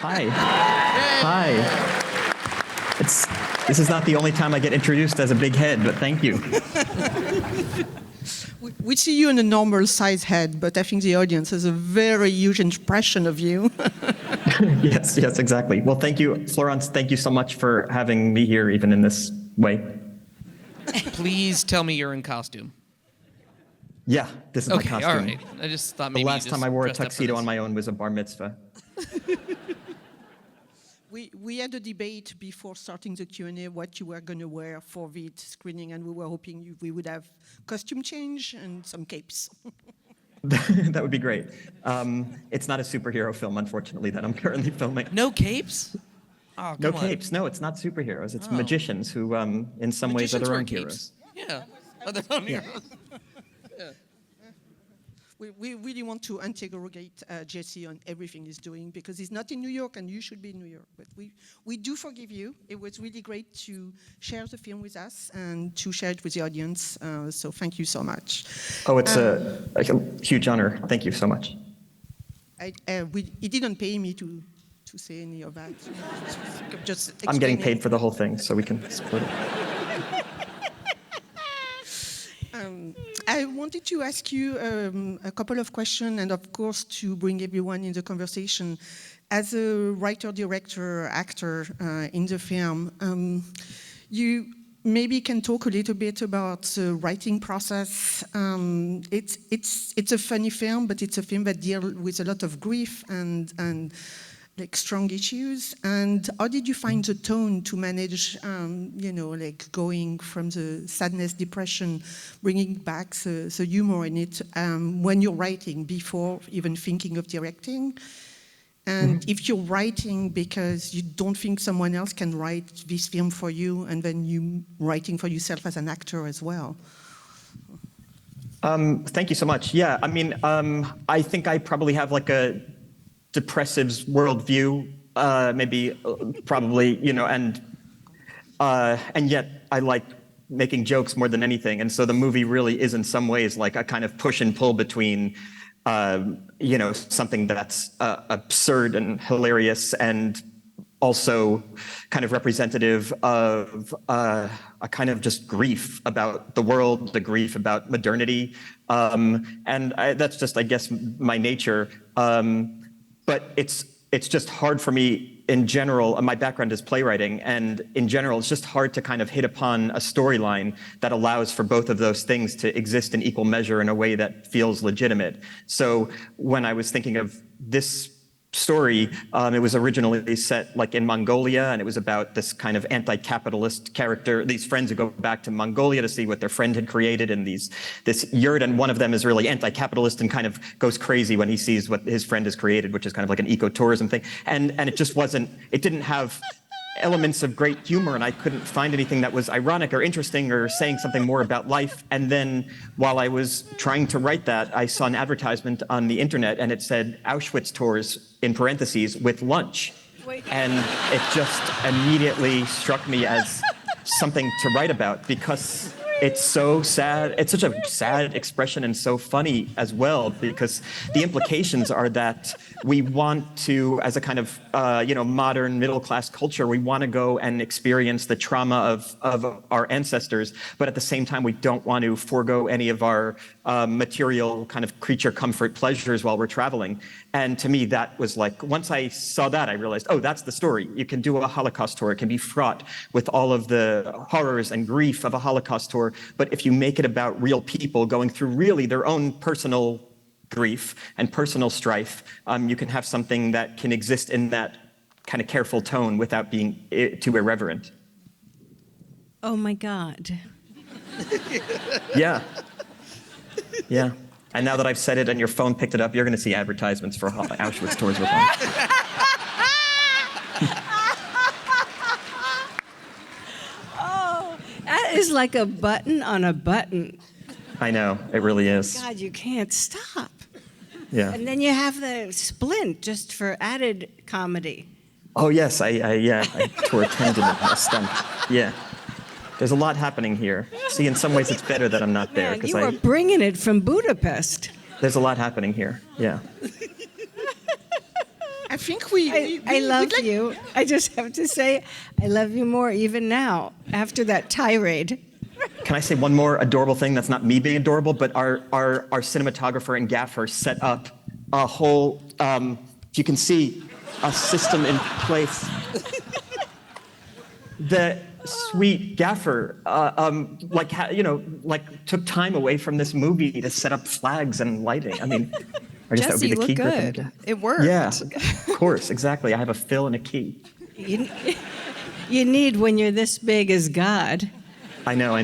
Hi. Hi. This is not the only time I get introduced as a big head, but thank you. We see you in a normal size head, but I think the audience has a very huge impression of you. Yes, exactly. Well, thank you, Florence. Thank you so much for having me here, even in this way. Please tell me you're in costume. Yeah, this is my costume. Okay, all right. I just thought maybe the last you time just I wore a dressed up for tuxedo this. on my own was a bar mitzvah. We had a debate before starting the Q&A what you were going to wear for the screening, and we were hoping we would have costume change and some capes. That would be great. It's not a superhero film, unfortunately, that I'm currently filming. No capes? Oh, No come on. capes. No, it's not superheroes. It's magicians who, in some ways, are Magicians their wear own capes. heroes. Yeah. Oh, their own heroes. We really want to interrogate Jesse on everything he's doing because he's not in New York and you should be in New York. But we do forgive you. It was really great to share the film with us and to share it with the audience. So thank you so much. Oh, it's a huge honor. Thank you so much. He didn't pay me to say any of that. Just I'm getting explain paid for the whole thing, so we can split it. I wanted to ask you a couple of questions, and of course to bring everyone in the conversation. As a writer, director, actor in the film, you maybe can talk a little bit about the writing process. It's a funny film, but it's a film that deals with a lot of grief and like strong issues. And how did you find the tone to manage, like going from the sadness, depression, bringing back the humor in it when you're writing before even thinking of directing? And if you're writing because you don't think someone else can write this film for you, and then you writing for yourself as an actor as well. Thank you so much. Yeah, I mean, I think I probably have like a depressive worldview, probably, and yet I like making jokes more than anything. And so the movie really is in some ways like a kind of push and pull between, something that's absurd and hilarious and also kind of representative of a kind of just grief about the world, the grief about modernity. That's just, I guess, my nature. But it's just hard for me in general. My background is playwriting, and in general, it's just hard to kind of hit upon a storyline that allows for both of those things to exist in equal measure in a way that feels legitimate. So when I was thinking of this story, it was originally set like in Mongolia, and it was about this kind of anti-capitalist character, these friends who go back to Mongolia to see what their friend had created in this yurt, and one of them is really anti-capitalist and kind of goes crazy when he sees what his friend has created, which is kind of like an ecotourism thing, and it just wasn't, it didn't have elements of great humor, and I couldn't find anything that was ironic or interesting or saying something more about life. And then while I was trying to write that, I saw an advertisement on the internet, and it said Auschwitz tours in parentheses with lunch. And it just immediately struck me as something to write about because it's so sad. It's such a sad expression and so funny as well, because the implications are that we want to, as a kind of modern middle-class culture, we want to go and experience the trauma of our ancestors, but at the same time, we don't want to forego any of our material kind of creature comfort pleasures while we're traveling. And to me, that was like, once I saw that, I realized, oh, that's the story. You can do a Holocaust tour. It can be fraught with all of the horrors and grief of a Holocaust tour. But if you make it about real people going through really their own personal grief and personal strife, you can have something that can exist in that kind of careful tone without being too irreverent. Oh my God. Yeah. Yeah. And now that I've said it and your phone picked it up, you're going to see advertisements for Auschwitz tours with lunch. Oh, that is like a button on a button. I know, it really is. God, you can't stop. Yeah. And then you have the splint just for added comedy. Oh yes, I tore a tendon in my stump. Yeah. There's a lot happening here. See, in some ways it's better that I'm not there. Man, you are bringing it from Budapest. There's a lot happening here, yeah. I think we I love we'd like- you. I just have to say, I love you more even now after that tirade. Can I say one more adorable thing that's not me being adorable, but our cinematographer and gaffer set up a whole, if you can see, a system in place. The sweet gaffer, took time away from this movie to set up flags and lighting. I mean, I guess that would Jesse, be the look key grip. good. It worked. Yeah, of course, exactly. I have a fill and a key. You need when you're this big as God. I know,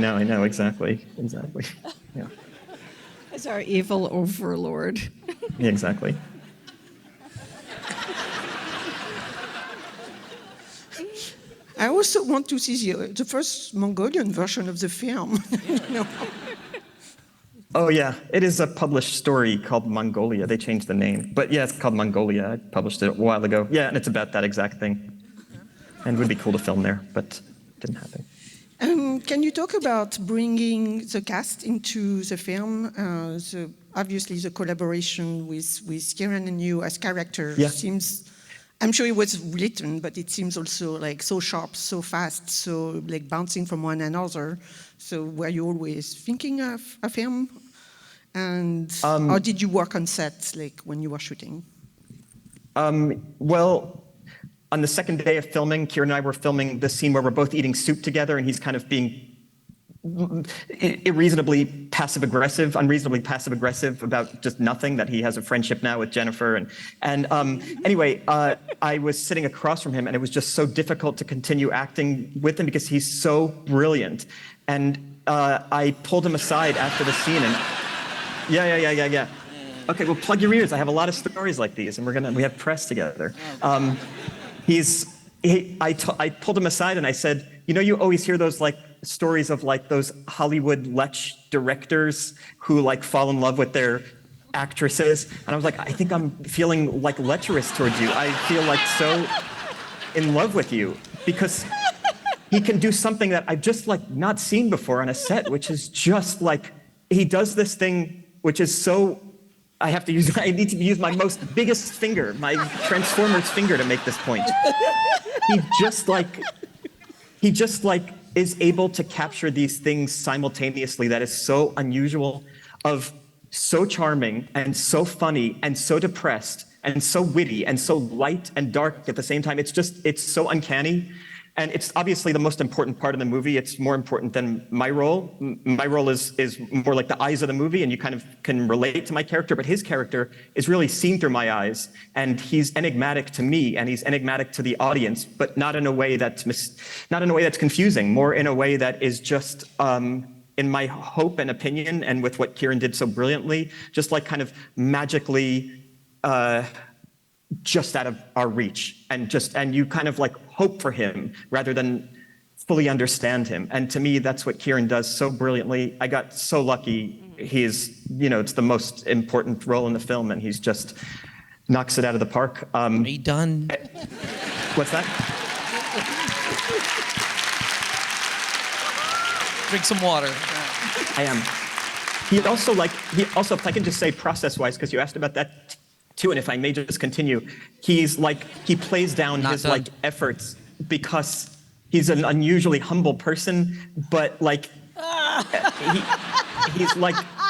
exactly. Yeah, As our evil overlord. yeah, exactly. I also want to see the first Mongolian version of the film. You know? Oh yeah, it is a published story called Mongolia. They changed the name, but yeah, it's called Mongolia. I published it a while ago. Yeah, and it's about that exact thing. And it would be cool to film there, but it didn't happen. Can you talk about bringing the cast into the film? Obviously, the collaboration with Kieran and you as characters seems. I'm sure it was written, but it seems also like so sharp, so fast, so like bouncing from one another. So were you always thinking of a film? And or did you work on set like when you were shooting? Well, on the second day of filming, Kieran and I were filming the scene where we're both eating soup together, and he's kind of being unreasonably passive-aggressive about just nothing, that he has a friendship now with Jennifer. Anyway, I was sitting across from him, and it was just so difficult to continue acting with him because he's so brilliant. And I pulled him aside after the scene, and yeah. Okay, well, plug your ears. I have a lot of stories like these, and we have press together. I pulled him aside and I said, you always hear those like stories of like those Hollywood lech directors who like fall in love with their actresses. And I was like, I think I'm feeling like lecherous towards you. I feel like so in love with you because he can do something that I've just like not seen before on a set, which is just like, he does this thing, which is so, I need to use my biggest finger, my Transformers finger to make this point. He just is able to capture these things simultaneously that is so unusual, of so charming and so funny and so depressed and so witty and so light and dark at the same time. It's so uncanny. And it's obviously the most important part of the movie. It's more important than my role. My role is more like the eyes of the movie, and you kind of can relate to my character, but his character is really seen through my eyes, and he's enigmatic to me, and he's enigmatic to the audience, but not in a way that's confusing, more in a way that is just, in my hope and opinion, and with what Kieran did so brilliantly, just like kind of magically just out of our reach, and you kind of like hope for him rather than fully understand him. And to me, that's what Kieran does so brilliantly. I got so lucky. He's, it's the most important role in the film, and he's just knocks it out of the park. Are you done? What's that? Drink some water. I am. He also, if I can just say process-wise, because you asked about that too, and if I may just continue, he plays down Not his done. like efforts because he's an unusually humble person, but like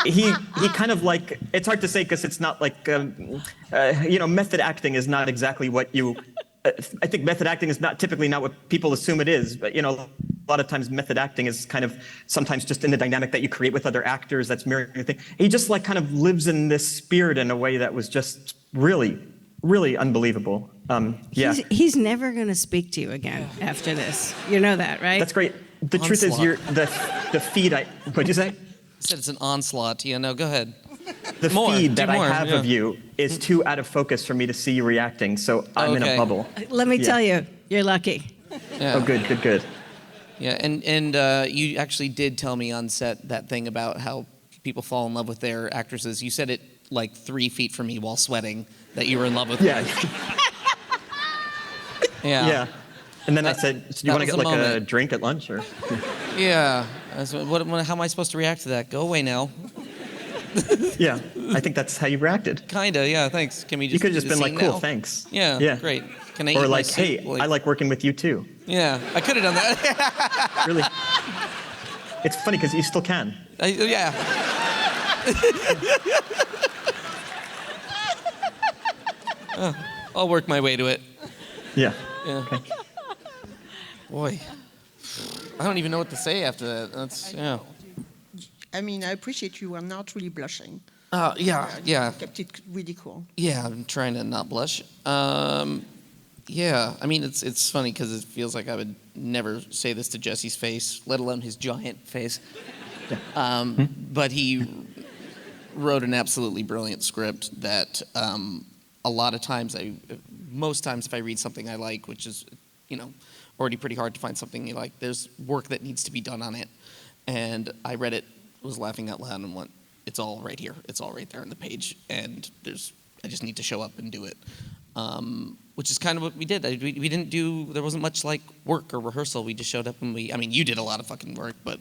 he kind of like, it's hard to say because it's not like method acting is not exactly what you. I think method acting is typically not what people assume it is, but a lot of times method acting is kind of sometimes just in the dynamic that you create with other actors that's mirroring your thing. He just like kind of lives in this spirit in a way that was just really, really unbelievable. Yeah. He's never going to speak to you again after this. You know that, right? That's great. The truth is, the feed what'd you say? I said it's an onslaught. Go ahead. The feed that I have yeah. of you is too out of focus for me to see you reacting, so I'm in a Okay. bubble. Let me tell you, you're lucky. Yeah. Oh, good. Yeah, and you actually did tell me on set that thing about how people fall in love with their actresses. You said it like 3 feet from me while sweating that you were in love with Yeah. her. Yeah. Yeah. And then I said, do you want to that get was a like a moment. drink at lunch? Or? Yeah. How am I supposed to react to that? Go away now. Yeah, I think that's how you reacted. Kinda, yeah. Thanks. Can we just? You could have do just the been like, scene cool, now? thanks. Yeah. Yeah. Great. Can I eat Or my like, soup? hey, I like working with you too. Yeah, I could have done that. Really. It's funny because you still can. Yeah. I'll work my way to it. Yeah. Yeah. Okay. Boy, I don't even know what to say after that. That's yeah. I mean, I appreciate you are not really blushing. Yeah. You kept it really cool. Yeah, I'm trying to not blush. Yeah, I mean, it's funny because it feels like I would never say this to Jesse's face, let alone his giant face. But he wrote an absolutely brilliant script that a lot of times, most times if I read something I like, which is, already pretty hard to find something you like, there's work that needs to be done on it. And I read it, was laughing out loud and went, it's all right here. It's all right there on the page. And I just need to show up and do it. Which is kind of what we did. We didn't do, there wasn't much like work or rehearsal. We just showed up and you did a lot of fucking work, but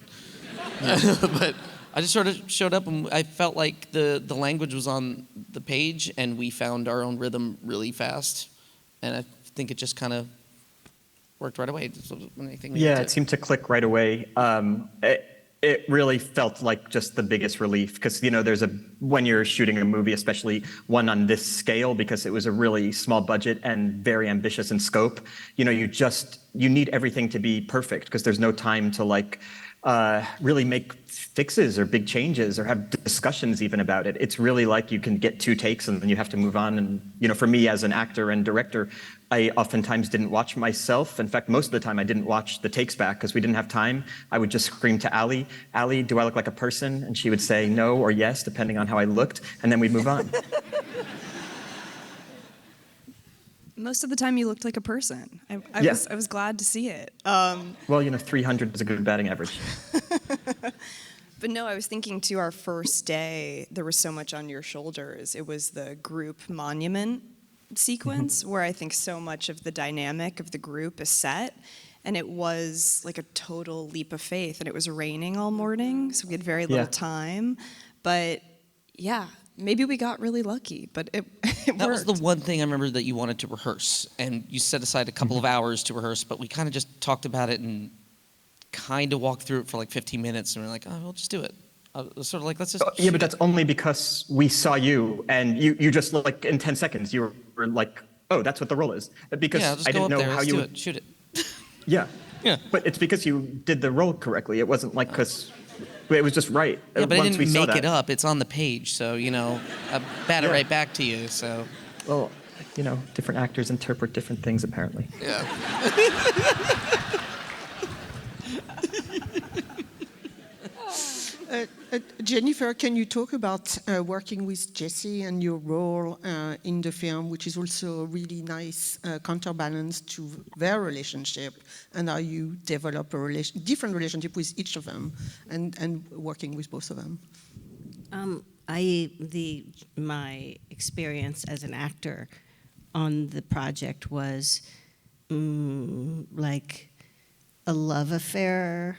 but I just sort of showed up and I felt like the language was on the page and we found our own rhythm really fast. And I think it just kind of worked right away. Yeah, it seemed to click right away. It really felt like just the biggest relief because, when you're shooting a movie, especially one on this scale, because it was a really small budget and very ambitious in scope, you need everything to be perfect because there's no time to really make fixes or big changes or have discussions even about it. It's really like you can get 2 takes and then you have to move on. And, for me as an actor and director, I oftentimes didn't watch myself. In fact, most of the time I didn't watch the takes back because we didn't have time. I would just scream to Ali, do I look like a person? And she would say no or yes, depending on how I looked. And then we'd move on. Most of the time you looked like a person. I was glad to see it. Well, 300 is a good batting average. But no, I was thinking too, our first day, there was so much on your shoulders. It was the group monument sequence where I think so much of the dynamic of the group is set. And it was like a total leap of faith. And it was raining all morning, so we had very little time. But yeah, maybe we got really lucky, but it worked. That was the one thing I remember that you wanted to rehearse. And you set aside a couple of hours to rehearse, but we kind of just talked about it and kind of walked through it for like 15 minutes. And we're like, oh, we'll just do it. Sort of like, let's just. Yeah, but that's only because we saw you and you just like in 10 seconds, you were like, oh, that's what the role is. Because I didn't know how you would. Shoot it. Yeah. Yeah. But it's because you did the role correctly. It wasn't like because it was just right. Yeah, but Once I we didn't saw make it that. up. It's on the page, so I bat it right back to you. So. Well, different actors interpret different things apparently. Yeah. Jennifer, can you talk about working with Jesse and your role in the film, which is also a really nice counterbalance to their relationship, and how you develop a different relationship with each of them, and working with both of them? My experience as an actor on the project was like a love affair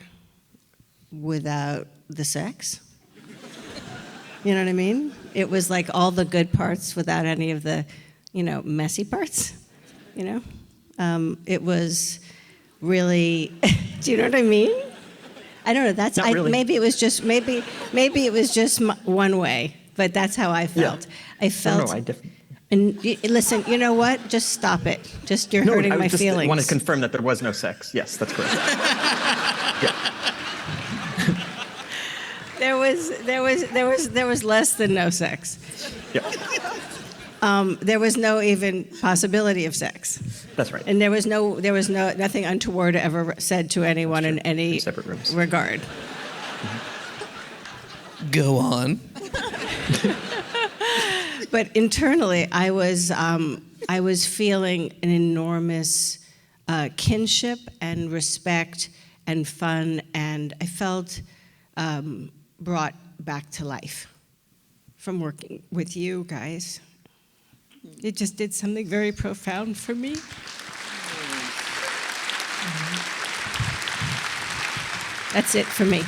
without the sex. You know what I mean? It was like all the good parts without any of the, messy parts. It was really. Do you know what I mean? I don't know. That's Not really. Maybe it was just one way, but that's how I felt. Yeah. I felt. No, I definitely. And listen, you know what? Just stop it. You're hurting my feelings. I want to confirm that there was no sex. Yes, that's correct. Yeah. There was less than no sex. Yeah. There was no even possibility of sex. That's right. And there was nothing untoward ever said to anyone in any separate rooms. regard. Go on. But internally, I was feeling an enormous kinship and respect and fun, and I felt brought back to life from working with you guys. It just did something very profound for me. That's it for me.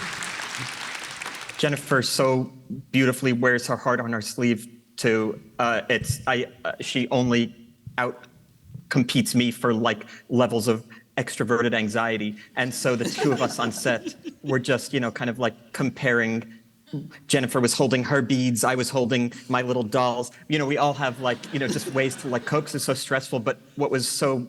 Jennifer, so beautifully wears her heart on her sleeve to she only out competes me for like levels of extroverted anxiety. And so the two of us on set were just, kind of like comparing. Jennifer was holding her beads, I was holding my little dolls. We all have like, just ways to like cope 'cause it's so stressful. But what was so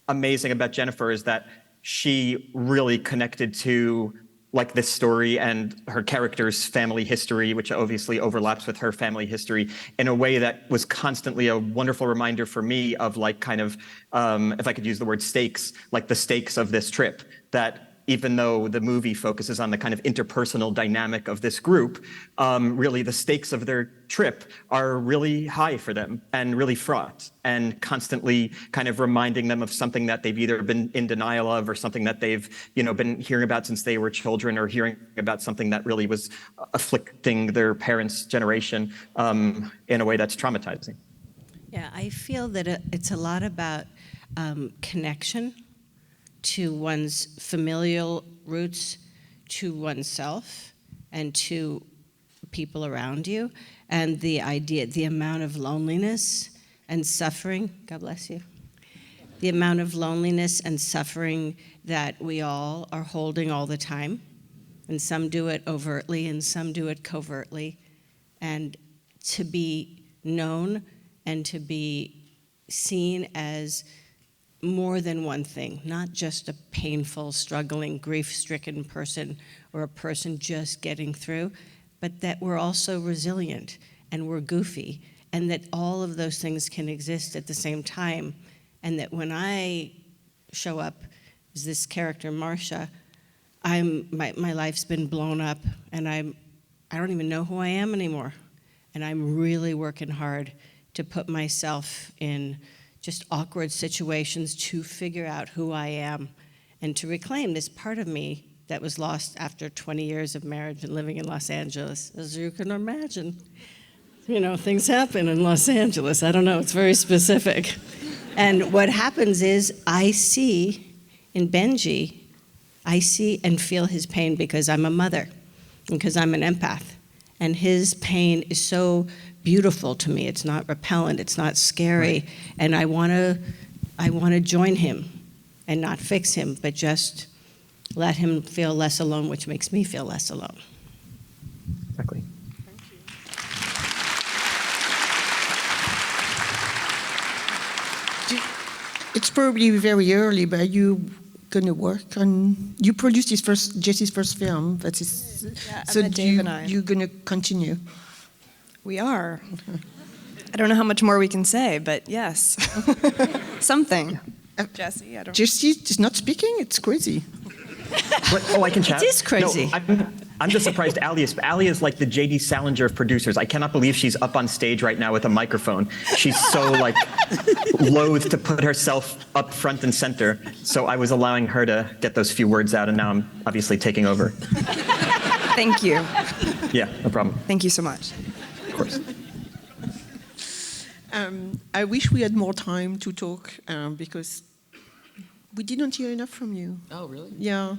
amazing about Jennifer is that she really connected to like this story and her character's family history, which obviously overlaps with her family history in a way that was constantly a wonderful reminder for me of like kind of, if I could use the word stakes, like the stakes of this trip, that even though the movie focuses on the kind of interpersonal dynamic of this group, really the stakes of their trip are really high for them and really fraught, and constantly kind of reminding them of something that they've either been in denial of or something that they've been hearing about since they were children, or hearing about something that really was afflicting their parents' generation in a way that's traumatizing. Yeah, I feel that it's a lot about connection to one's familial roots, to oneself, and to people around you, and the amount of loneliness and suffering, God bless you, the amount of loneliness and suffering that we all are holding all the time, and some do it overtly and some do it covertly, and to be known and to be seen as more than one thing, not just a painful, struggling, grief-stricken person or a person just getting through, but that we're also resilient and we're goofy, and that all of those things can exist at the same time, and that when I show up as this character, Marcia, my life's been blown up, and I don't even know who I am anymore, and I'm really working hard to put myself in just awkward situations to figure out who I am and to reclaim this part of me that was lost after 20 years of marriage and living in Los Angeles. As you can imagine, things happen in Los Angeles. I don't know, it's very specific. And what happens is I see in Benji, I see and feel his pain because I'm a mother, because I'm an empath. And his pain is so beautiful to me. It's not repellent, it's not scary. Right. And I want to join him and not fix him, but just let him feel less alone, which makes me feel less alone. Exactly. It's probably very early, but are you going to work on? You produced Jesse's first film. That is. Yeah, so Dave and I. You're going to continue. We are. I don't know how much more we can say, but yes. Something. Jesse, I don't know. Jesse is not speaking? It's crazy. What? Oh, I can chat? It is crazy. No, I'm just surprised Ali is like the J.D. Salinger of producers. I cannot believe she's up on stage right now with a microphone. She's so like loath to put herself up front and center. So I was allowing her to get those few words out, and now I'm obviously taking over. Thank you. Yeah, no problem. Thank you so much. Of course. I wish we had more time to talk because we didn't hear enough from you. Oh, really? Yeah.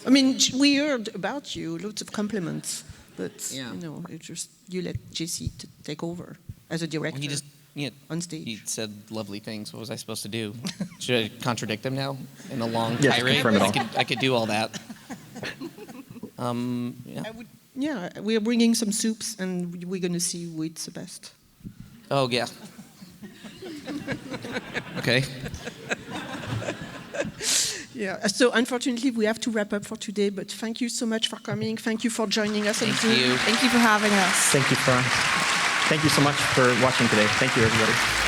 I mean, we heard about you, lots of compliments, but you let Jesse take over as a director. Well, he just, on stage. He said lovely things. What was I supposed to do? Should I contradict him now in a long Yes, tirade? confirm it all. I could do all that. We are bringing some soups, and we're going to see who eats the best. Oh, yeah. Okay. Yeah. So unfortunately, we have to wrap up for today. But thank you so much for coming. Thank you for joining us on Zoom. Thank you. Thank you for having us. Thank you so much for watching today. Thank you, everybody.